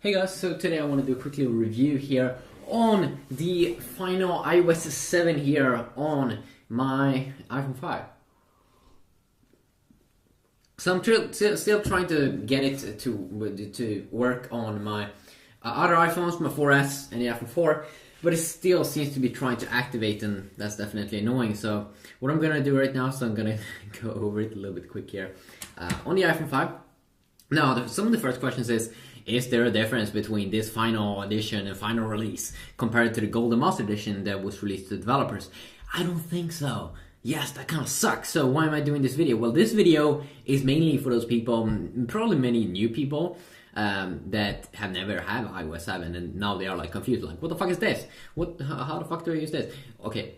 Hey guys, so today I want to do a quick little review here on the final iOS 7 here on my iPhone 5. So I'm still trying to get it to work on my other iPhones, my 4S and the iPhone 4, but it still seems to be trying to activate, and that's definitely annoying. So what I'm gonna do right now, so I'm gonna go over it a little bit quick here on the iPhone 5. Now, some of the first questions is there a difference between this final edition and final release compared to the Golden Master Edition that was released to developers? I don't think so. Yes, that kind of sucks. So why am I doing this video? Well, this video is mainly for those people, probably many new people, that have never had iOS 7 and now they are like confused, like, what the fuck is this? How the fuck do I use this? Okay,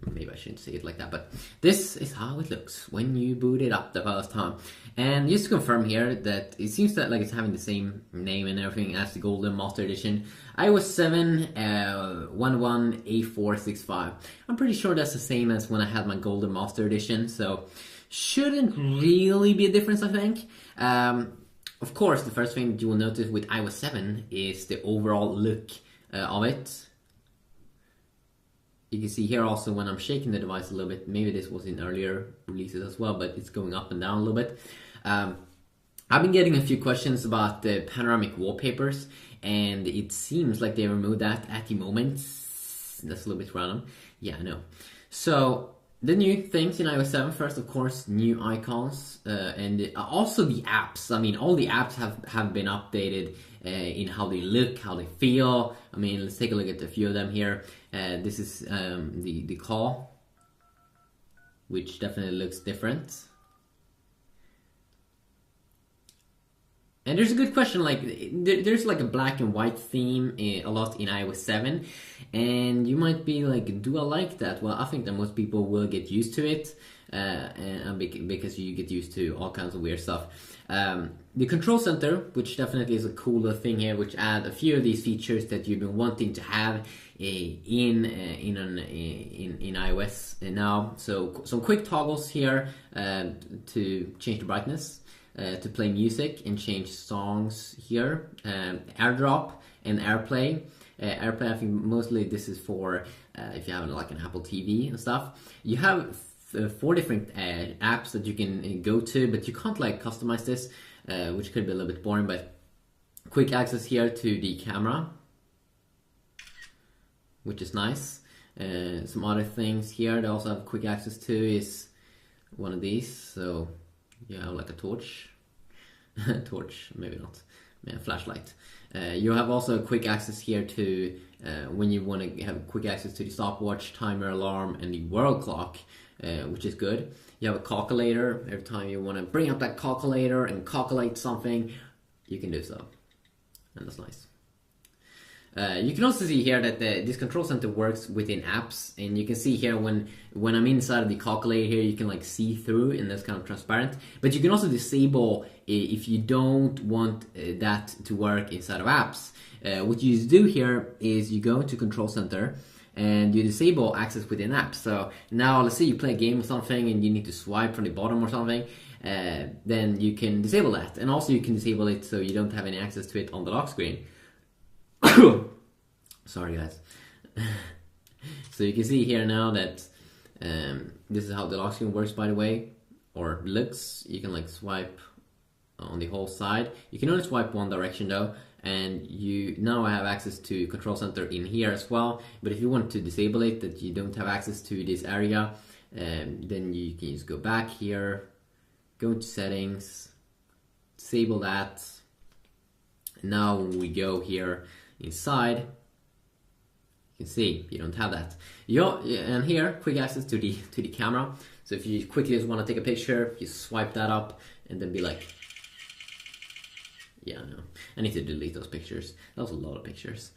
maybe I shouldn't say it like that, but this is how it looks when you boot it up the first time. And just to confirm here that it seems that like it's having the same name and everything as the Golden Master Edition, iOS 7 11A465. I'm pretty sure that's the same as when I had my Golden Master Edition, so shouldn't really be a difference, I think. Of course, the first thing you will notice with iOS 7 is the overall look of it. You can see here also when I'm shaking the device a little bit, maybe this was in earlier releases as well, but it's going up and down a little bit. I've been getting a few questions about the panoramic wallpapers, and it seems like they removed that at the moment. That's a little bit random. Yeah, I know. So the new things in iOS 7, first of course, new icons, and also the apps. I mean, all the apps have been updated in how they look, how they feel. I mean, let's take a look at a few of them here. This is the call, which definitely looks different. And there's a good question, like there's like a black and white theme a lot in iOS 7, and you might be like, do I like that? Well, I think that most people will get used to it, and because you get used to all kinds of weird stuff. The control center, which definitely is a cooler thing here, which add a few of these features that you've been wanting to have in iOS now. So some quick toggles here to change the brightness, to play music and change songs here, AirDrop and AirPlay. AirPlay, I think mostly this is for if you have like an Apple TV and stuff. You have 4 different apps that you can go to, but you can't like customize this, which could be a little bit boring. But quick access here to the camera, which is nice. Some other things here that also have quick access to is one of these. So you have like a torch, torch, maybe not, a flashlight. You have also quick access here to when you want to have quick access to the stopwatch, timer, alarm, and the world clock, which is good. You have a calculator. Every time you want to bring up that calculator and calculate something, you can do so, and that's nice. You can also see here that this control center works within apps, and you can see here when I'm inside of the calculator here, you can like see through, and that's kind of transparent. But you can also disable if you don't want that to work inside of apps. What you do here is you go into control center and you disable access within apps. So now let's say you play a game or something and you need to swipe from the bottom or something, then you can disable that, and also you can disable it so you don't have any access to it on the lock screen. Sorry guys. So you can see here now that this is how the lock screen works, by the way, or looks. You can like swipe on the whole side. You can only swipe one direction though, and you now have access to control center in here as well. But if you want to disable it, that you don't have access to this area, then you can just go back here, go into settings, disable that. Now when we go here inside, you can see you don't have that. And here, quick access to the camera. So if you quickly just want to take a picture, you swipe that up and then be like, yeah, no, I need to delete those pictures. That was a lot of pictures.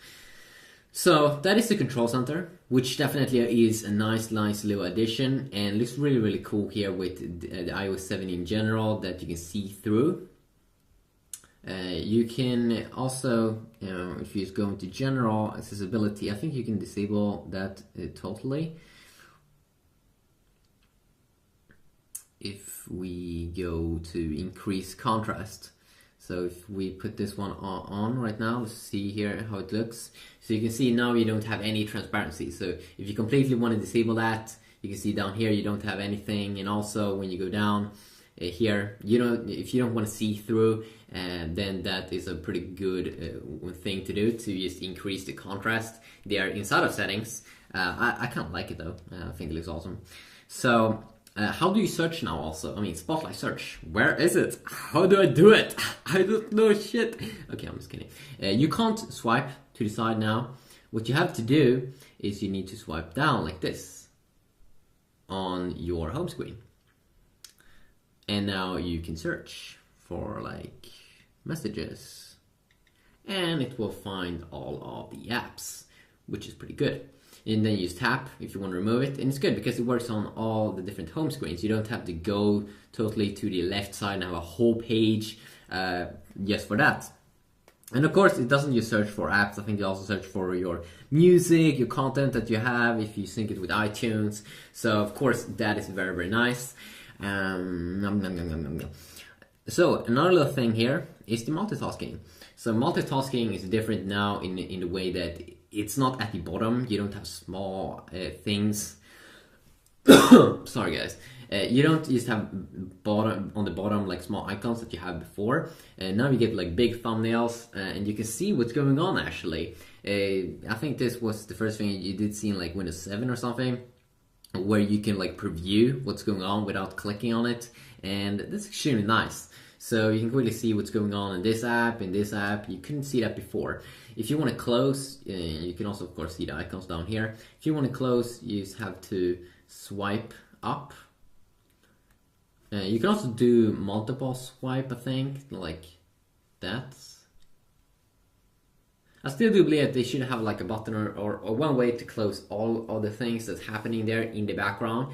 So that is the control center, which definitely is a nice little addition, and looks really cool here with the iOS 7 in general, that you can see through. You can also, if you just go into general accessibility, I think you can disable that totally. If we go to increase contrast, So if we put this one on right now, let's see here how it looks. So you can see now you don't have any transparency. So if you completely want to disable that, you can see down here you don't have anything. And also when you go down here, if you don't want to see through, then that is a pretty good thing to do, to just increase the contrast there inside of settings. I kind of like it though. I think it looks awesome. So how do you search now also? I mean, Spotlight search. Where is it? How do I do it? I don't know shit. Okay, I'm just kidding. You can't swipe to the side now. What you have to do is you need to swipe down like this on your home screen. And now you can search for like messages. And it will find all of the apps, which is pretty good. And then you just tap if you want to remove it, and it's good because it works on all the different home screens. You don't have to go totally to the left side and have a whole page just for that. And of course, it doesn't just search for apps. I think you also search for your music, your content that you have, if you sync it with iTunes. So of course, that is very, very nice. So another little thing here is the multitasking. So multitasking is different now in the way that it's not at the bottom. You don't have small things. Sorry guys. You don't just have on the bottom like small icons that you had before. Now you get like big thumbnails, and you can see what's going on actually. I think this was the first thing you did see in like Windows 7 or something, where you can like preview what's going on without clicking on it, and that's extremely nice. So you can quickly see what's going on in this app, You couldn't see that before. If you want to close, you can also of course see the icons down here. If you want to close, you just have to swipe up. You can also do multiple swipe, I think, like that. I still do believe that they should have like a button or one way to close all the things that's happening there in the background,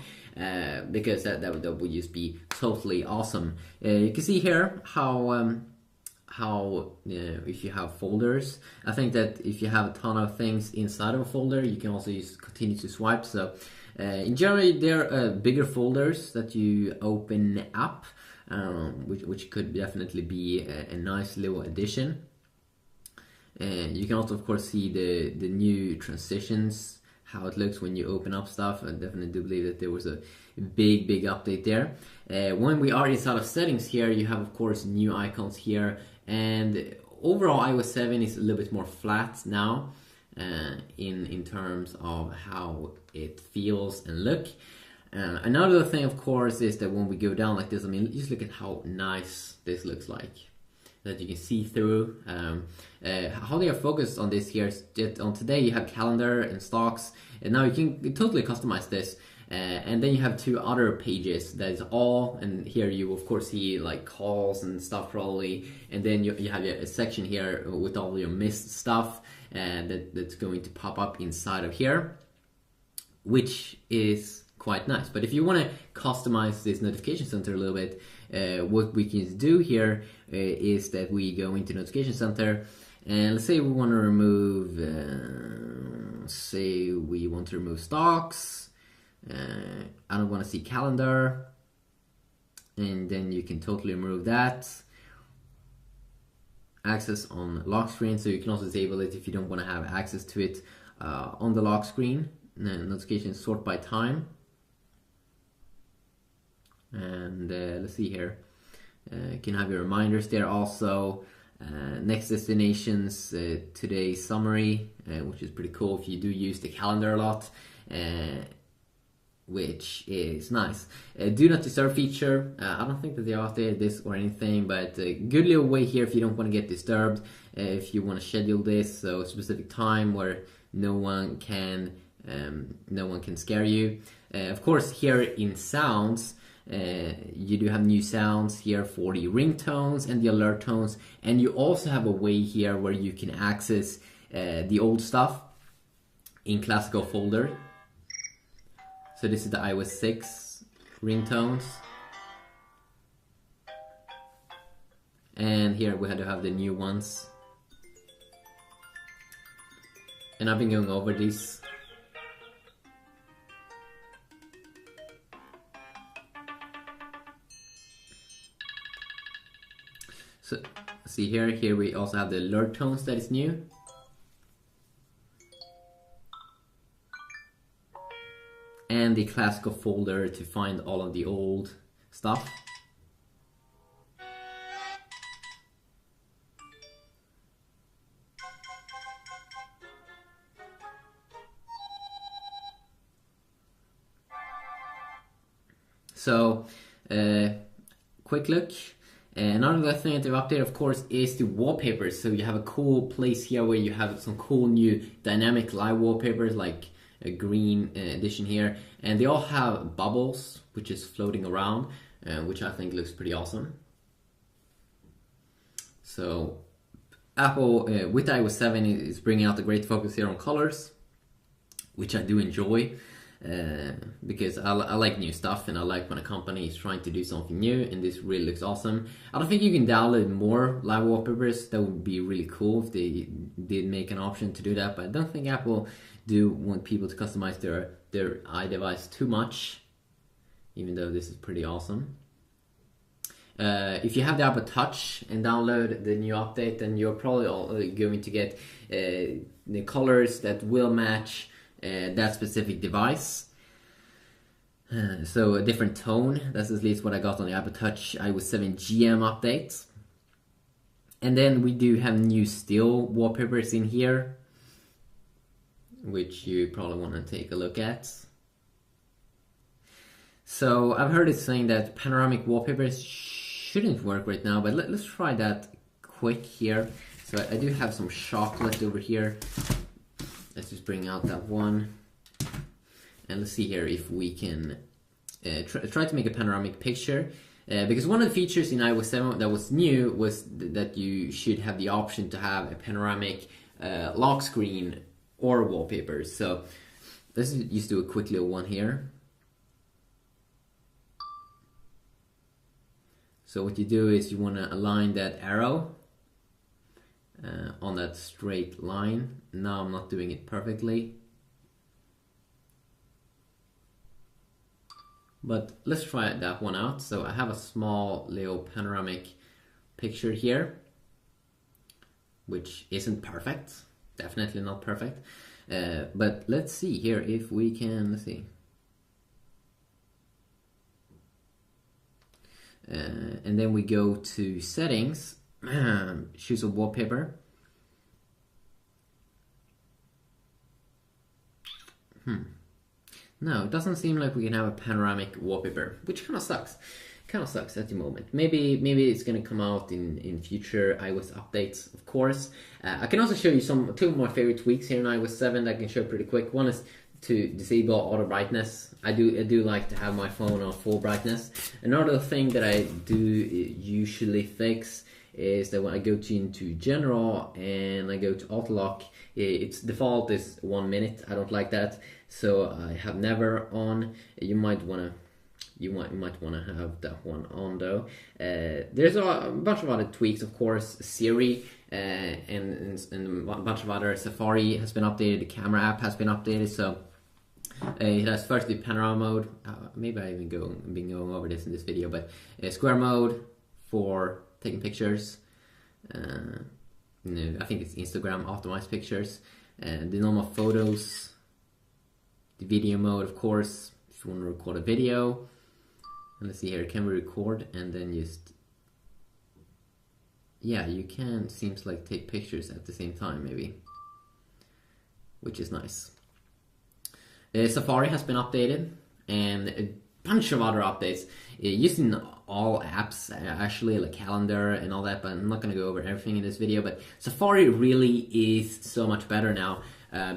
because that would just be totally awesome. You can see here how if you have folders, I think that if you have a ton of things inside of a folder, you can also just continue to swipe. So in general, there are bigger folders that you open up, which could definitely be a nice little addition. You can also of course see the new transitions, how it looks when you open up stuff. I definitely do believe that there was a big update there. When we are inside of settings here, you have of course new icons here, and overall iOS 7 is a little bit more flat now in terms of how it feels and look. Another thing of course is that when we go down like this, I mean, just look at how nice this looks like, that you can see through. How they are focused on this here is that on today you have calendar and stocks, and now you can totally customize this. And then you have two other pages that is all, and here you of course see like calls and stuff probably, and then you have a section here with all your missed stuff that's going to pop up inside of here, which is quite nice. But if you want to customize this notification center a little bit, what we can do here is that we go into notification center, and let's say we want to remove stocks. I don't want to see calendar, and then you can totally remove that. Access on lock screen, so you can also disable it if you don't want to have access to it on the lock screen. Notifications sort by time, and let's see here, you can have your reminders there also. Next destinations, today's summary, which is pretty cool if you do use the calendar a lot, which is nice. Do not disturb feature, I don't think that they updated this or anything, but a good little way here if you don't want to get disturbed, if you want to schedule this so a specific time where no one can scare you. Of course, here in sounds, you do have new sounds here for the ringtones and the alert tones, and you also have a way here where you can access the old stuff in classical folder. So this is the iOS 6 ringtones, and here we had to have the new ones, and I've been going over these. So see here. Here we also have the alert tones that is new. And the classical folder to find all of the old stuff. So, quick look. Another thing that they've updated, of course, is the wallpapers. So you have a cool place here where you have some cool new dynamic live wallpapers, like a green edition here. And they all have bubbles, which is floating around, which I think looks pretty awesome. So Apple, with iOS 7, is bringing out a great focus here on colors, which I do enjoy. Because I like new stuff, and I like when a company is trying to do something new, and this really looks awesome. I don't think you can download more live wallpapers. That would be really cool if they did make an option to do that, but I don't think Apple do want people to customize their iDevice too much, even though this is pretty awesome. If you have the Apple Touch and download the new update, then you're probably going to get the colors that will match that specific device. So a different tone. That's at least what I got on the Apple Touch iOS 7 GM update. And then we do have new still wallpapers in here, which you probably want to take a look at. So I've heard it saying that panoramic wallpapers shouldn't work right now, but let's try that quick here. So I do have some chocolate over here. Let's just bring out that one, and let's see here if we can try to make a panoramic picture. Because one of the features in iOS 7 that was new was that you should have the option to have a panoramic lock screen or wallpapers. So let's just do a quick little one here. So what you do is you want to align that arrow on that straight line. Now I'm not doing it perfectly, but let's try that one out. So I have a small little panoramic picture here, which isn't perfect, definitely not perfect, but let's see here if we can, let's see. And then we go to settings, choose a wallpaper. No, it doesn't seem like we can have a panoramic wallpaper, which kind of sucks. Kind of sucks at the moment. Maybe it's gonna come out in future iOS updates, of course. I can also show you two of my favorite tweaks here in iOS 7 that I can show pretty quick. One is to disable auto brightness. I do like to have my phone on full brightness. Another thing that I do usually fix is that when I go into general and I go to auto lock, its default is 1 minute. I don't like that, so I have never on. You might wanna have that one on though. There's a bunch of other tweaks, of course. Siri and a bunch of other. Safari has been updated. The camera app has been updated. So it has first the panorama mode. Maybe I even been going over this in this video, but square mode for taking pictures. I think it's Instagram optimized pictures. The normal photos. The video mode, of course, if you want to record a video. And let's see here, can we record and then just, yeah, you can, seems like, take pictures at the same time maybe, which is nice. Safari has been updated, and a bunch of other updates using all apps actually, like calendar and all that, but I'm not going to go over everything in this video. But Safari really is so much better now.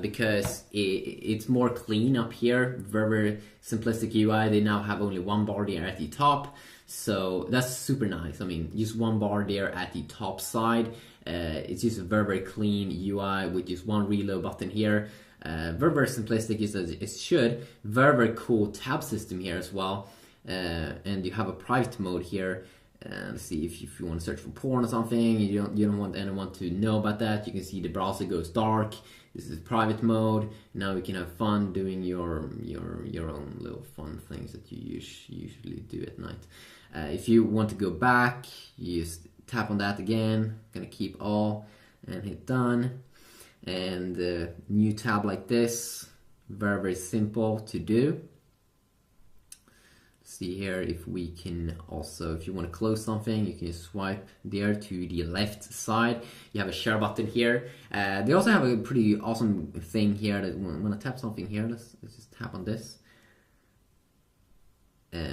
Because it's more clean up here, very simplistic UI. They now have only one bar there at the top, so that's super nice. I mean, just one bar there at the top side. It's just a very clean UI with just one reload button here. Very simplistic as it should. Very cool tab system here as well. And you have a private mode here. Let's see, if you want to search for porn or something, you don't want anyone to know about that. You can see the browser goes dark. This is private mode. Now we can have fun doing your own little fun things that you usually do at night. If you want to go back, you just tap on that again. Gonna keep all and hit done. And new tab like this, very simple to do. See here if we can also, if you want to close something, you can swipe there to the left side. You have a share button here. They also have a pretty awesome thing here that when I tap something here, let's just tap on this.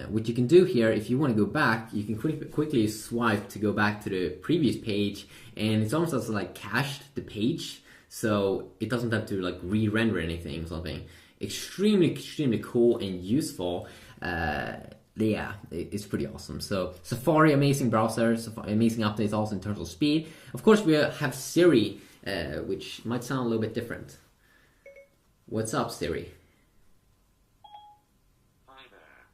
What you can do here, if you want to go back, you can quickly swipe to go back to the previous page, and it's almost as like cached the page, so it doesn't have to like re-render anything or something. Extremely cool and useful. Yeah, it's pretty awesome. So Safari, amazing browser, amazing updates also in terms of speed. Of course, we have Siri, which might sound a little bit different. What's up, Siri? Hi there.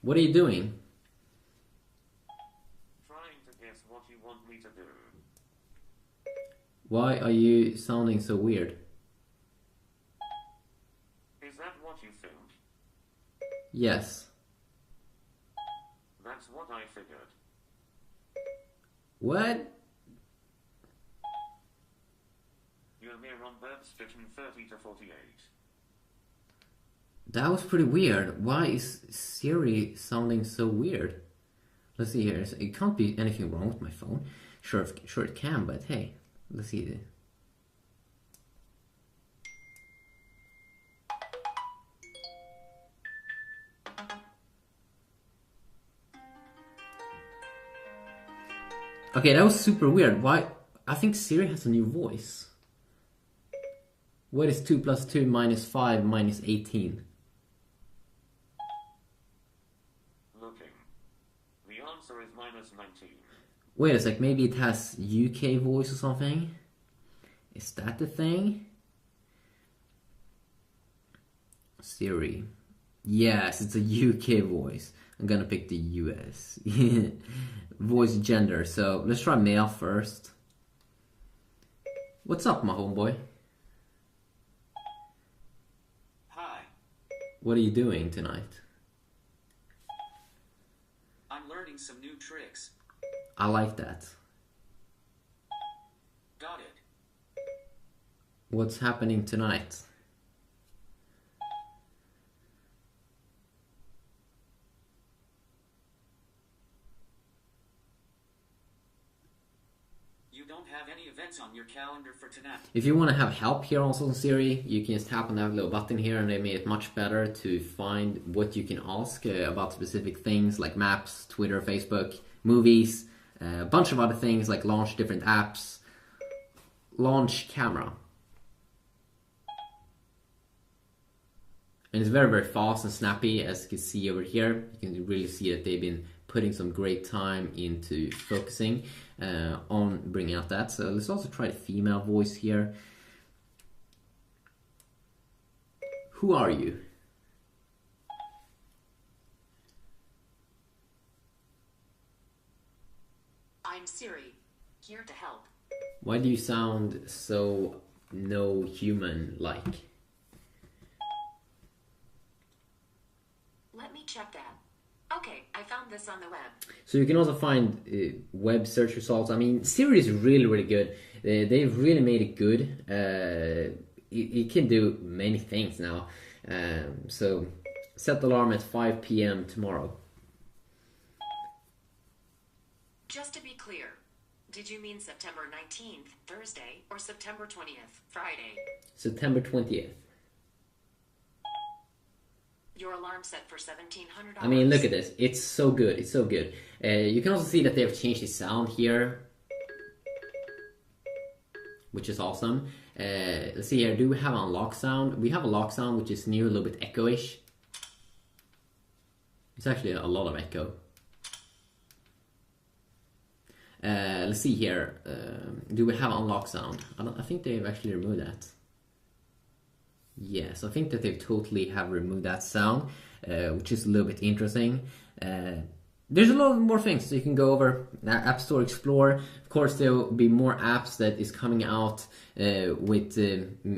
What are you doing? Trying to guess what you want me to do. Why are you sounding so weird? Is that what you think? Yes. That's what I figured. What? You're near on bird spitting 30 to 48. That was pretty weird. Why is Siri sounding so weird? Let's see here. It can't be anything wrong with my phone. Sure it can, but hey, let's see. Okay, that was super weird. Why? I think Siri has a new voice. What is 2 plus 2 minus 5 minus 18? Looking. The answer is minus 19. Wait a sec, maybe it has UK voice or something? Is that the thing? Siri. Yes, it's a UK voice. I'm gonna pick the US. Voice gender. So let's try male first. What's up, my homeboy? Hi. What are you doing tonight? I'm learning some new tricks. I like that. Got it. What's happening tonight? You don't have any events on your calendar for tonight. If you want to have help here also on Siri, you can just tap on that little button here, and they made it much better to find what you can ask about specific things like maps, Twitter, Facebook, movies, a bunch of other things like launch different apps, launch camera. And it's very fast and snappy, as you can see over here. You can really see that they've been putting some great time into focusing on bringing out that. So let's also try the female voice here. Who are you? I'm Siri, here to help. Why do you sound so no human-like? Let me check that. Okay, I found this on the web. So you can also find web search results. I mean, Siri is really good. They've really made it good. It can do many things now. So set the alarm at 5 p.m. tomorrow. Just to be clear, did you mean September 19th, Thursday, or September 20th, Friday? September 20th. Your alarm set for $1,700. I mean, look at this. It's so good. It's so good. You can also see that they have changed the sound here, which is awesome. Let's see here. Do we have unlock sound? We have a lock sound, which is new, a little bit echo-ish. It's actually a lot of echo. Let's see here. Do we have unlock sound? I think they've actually removed that. Yes, I think that they totally have removed that sound, which is a little bit interesting. There's a lot more things so you can go over. App Store Explore. Of course, there will be more apps that is coming out with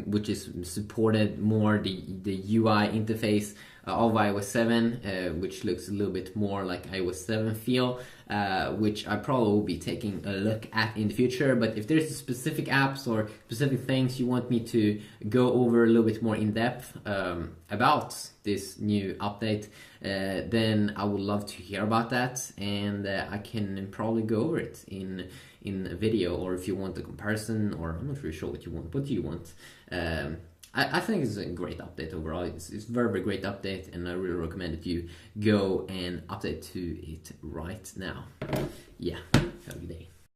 which is supported more the UI interface of iOS 7, which looks a little bit more like iOS 7 feel, which I probably will be taking a look at in the future. But if there's specific apps or specific things you want me to go over a little bit more in depth about this new update, then I would love to hear about that, and I can probably go over it in a video, or if you want a comparison, or I'm not really sure what you want. What do you want? I think it's a great update overall. It's a very, very great update, and I really recommend that you go and update to it right now. Yeah, have a good day.